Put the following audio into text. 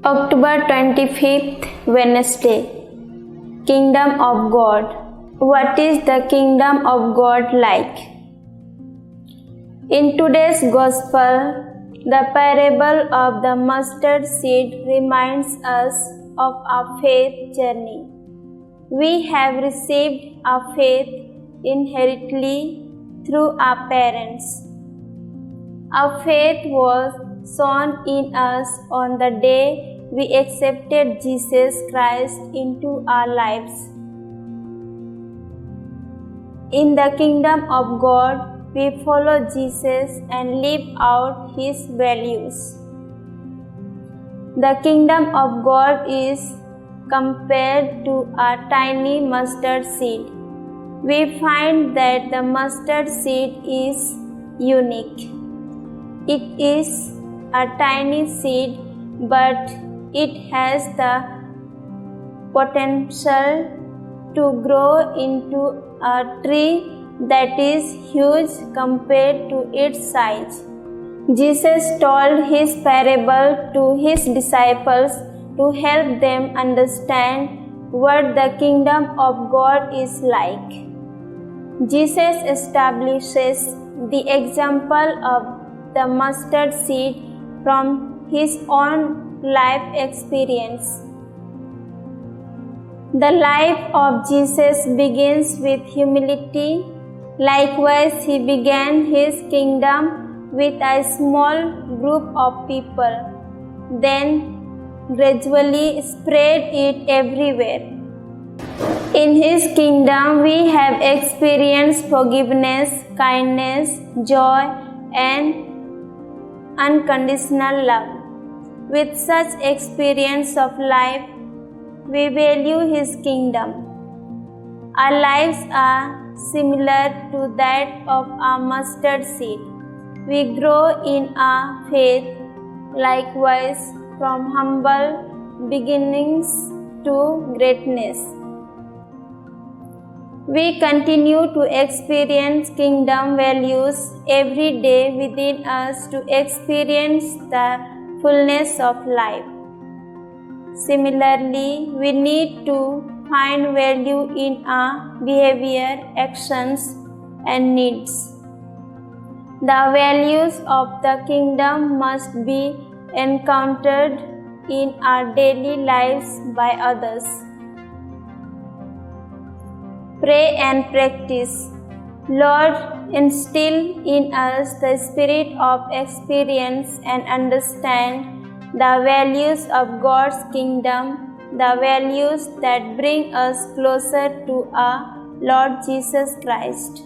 October 25th, Wednesday. Kingdom of God. What is the kingdom of God like? In today's Gospel, the parable of the mustard seed reminds us of our faith journey. We have received our faith inherently through our parents. Our faith was sown in us on the day we accepted Jesus Christ into our lives. In the kingdom of God, we follow Jesus and live out His values. The kingdom of God is compared to a tiny mustard seed. We find that the mustard seed is unique. It is a tiny seed, but it has the potential to grow into a tree that is huge compared to its size. Jesus told his parable to his disciples to help them understand what the kingdom of God is like. Jesus establishes the example of the mustard seed from his own life experience. The life of Jesus begins with humility. Likewise, he began his kingdom with a small group of people, then gradually spread it everywhere. In his kingdom, we have experienced forgiveness, kindness, joy, and unconditional love. With such experience of life, we value his kingdom. Our lives are similar to that of a mustard seed. We grow in our faith, likewise from humble beginnings to greatness. We continue to experience kingdom values every day within us to experience the fullness of life. Similarly, we need to find value in our behavior, actions, and needs. The values of the kingdom must be encountered in our daily lives by others. Pray and practice. Lord, instill in us the spirit of experience and understand the values of God's kingdom, the values that bring us closer to our Lord Jesus Christ.